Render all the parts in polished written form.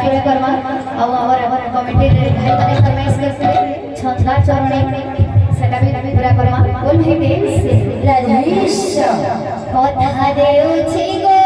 पूरा करमा और हमारे कमेटी भाई माने फरमाइश करते छंदा चरणी सेटा भी पूरा करमा बोल भाई प्रेम से राजेश कथा देउछि गो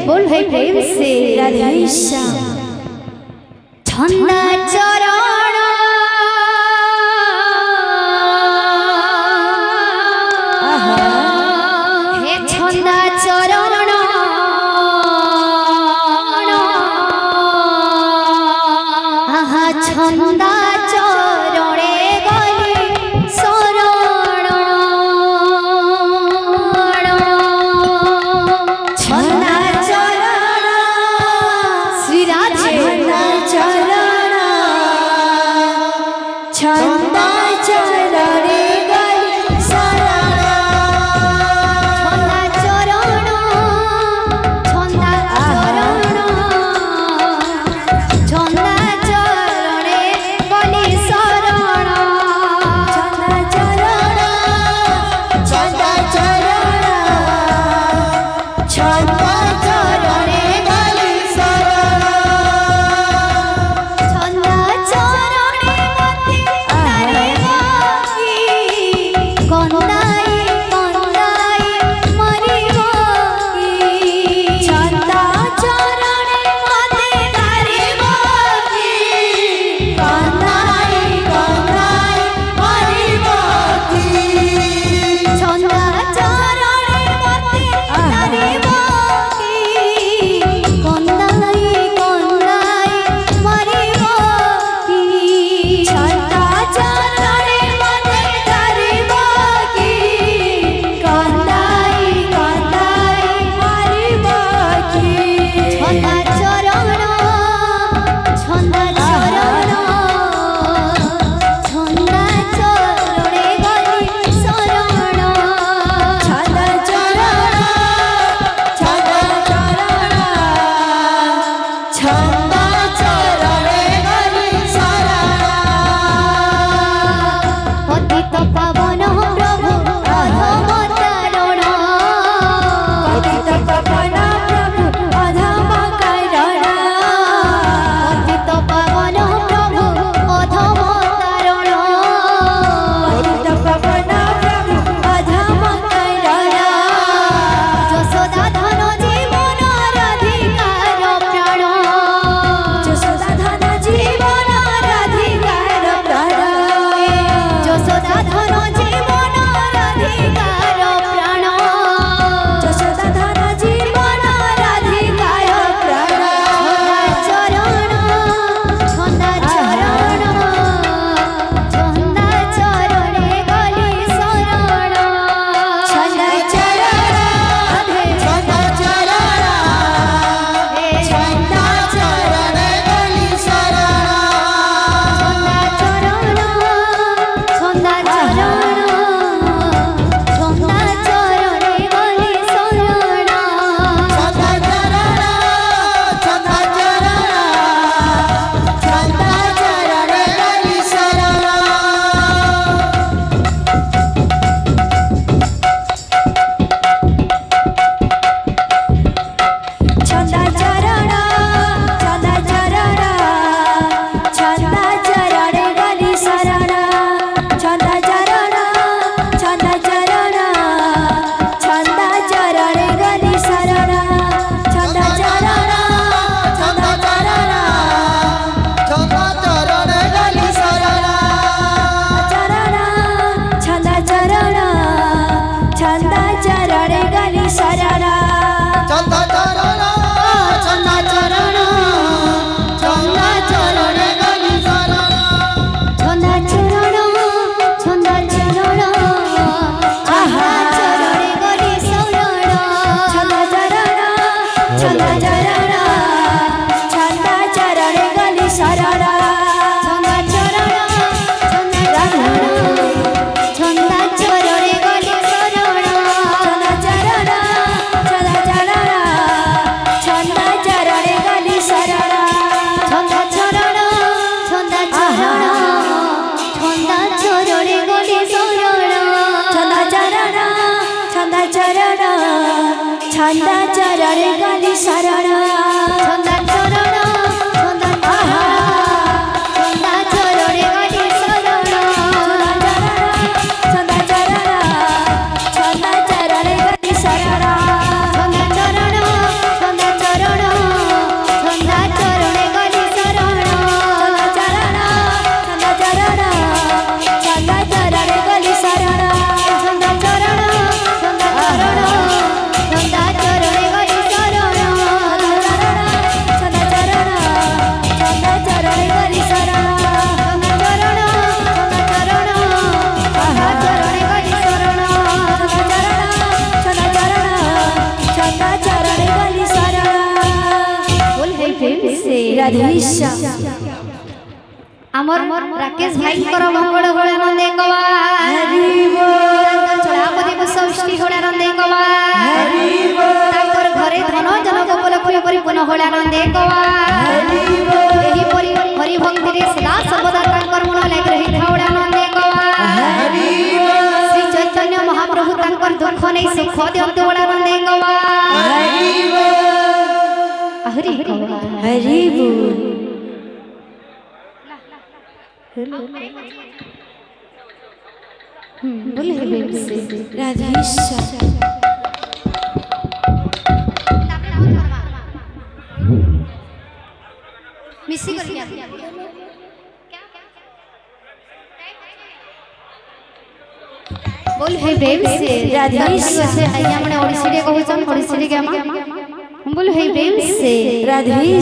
बोल भाई प्रेम से राधे श्याम छंदा चरण हे छंदा चरण आहा ছন্দা চরণে গলি শরণ ছন্দা চরণ শ্রীরাধে চরণ ছন্দা চরণে গলি শরণ ছন্দা চরণ ছন্দা চরণ ছন্দা চরণে গলি শরণ ছন্দা চরণ ছন্দা চরণ ছন্দা চরণে গলি শরণ ছন্দা চরণে মতে তারে বাকি কন্দাই কন্দাই মরিব কি ছন্দা চরণে মতে তারে বাকি কন্দাই কন্দাই মরিব কি ছন্দা চরণে মতে তারে বাকি কন্দাই কন্দাই মরিব কি ছন্দা চরণে মতে তারে বাকি কন্দাই কন্দাই মরিব কি ছন্দা চরণ ছন্দা চরণ ছন্দা চরণে গলি শরণ ছন্দা চরণ ছন্দা চরণ ছন্দা চরণে গলি শরণ পতিত পাবন প্রভু অধমতারণ পতিত পাবন প্রভু অধমতারণ পতিত পাবন প্রভু অধমতারণ পতিত পাবন প্রভু অধমতারণ যশোদা ধন জীবন রাধিকার প্রাণ যশোদা ধন জীবন রাধিকার প্রাণ যশোদা ধন জীবন রাধিকার প্রাণ যশোদা ধন জীবন রাধিকার প্রাণ ছন্দা চরণ ছন্দা চরণে গলি শরণ ছন্দা চরণ ছন্দা চরণ ছন্দা চরণে গলি শরণ ছন্দা চরণ ছন্দা চরণ ছন্দা চরণে গলি শরণ ছন্দা চরণ ছন্দা চরণ ছন্দা চরণে গলি শরণ ছন্দা চরণ ছন্দা চরণ ছন্দা চরণে গলি শরণ ছন্দা চরণ ছন্দা চরণ ছন্দা চরণে গলি শরণ ছন্দা চরণ ছন্দা চরণ ছন্দা চরণে গলি শরণ চরণ ছন্দা চরণ ছন্দা চরণে গলি শরণ ছন্দা চরণ ছন্দা চরণ ছন্দা চরণে গলি শরণ ছন্দা চরণ ছন্দা চরণ ছন্দা চরণে গলি শরণ ছন্দা চরণ ছন্দা চরণ ছন্দা চরণে গলি শরণ ছন্দা চরণ ছন্দা চরণ ছন্দা চরণে গলি শরণ ছন্দা চরণ ছন্দা চরণ ছন্দা চরণে গলি শরণ ছন্দা চরণ ছন্দা চরণ ছন্দা চরণে গলি শরণ ছন্দা চরণ ছন্দা চরণ ছন্দা চরণে গলি শরণ ছন্দা চরণ ছন্দা চরণ राधेश्याम আমার রাকেশ ভাই কর মঙ্গল ঘোড়া নন্দে কবা हरि बोल চড়াপতি সৃষ্টি ঘোড়া নন্দে কবা हरि बोल তাকর ঘরে ধন জনক উপলক্ষে পরিপূর্ণ ঘোড়া নন্দে কবা हरि बोल ଏହି পরি হরি ভক্তিরে সদা সর্বদা তাঙ্কর মন লাগি রহি ঘোড়া নন্দে কবা हरि बोल শ্রী চৈতন্য মহাপ্রভু তাঙ্কর দুঃখ নেই সুখ দিয়ন্তু ঘোড়া নন্দে কবা हरि बोल আহরি কবা हरि बोल बोले बेम से राधेश्याम मिसी कर क्या बोल हे प्रेम से राधेश्याम से आइया मने ओडिसी रे कहू छन ओडिसी रे के हम बोल हे प्रेम से राधेश्याम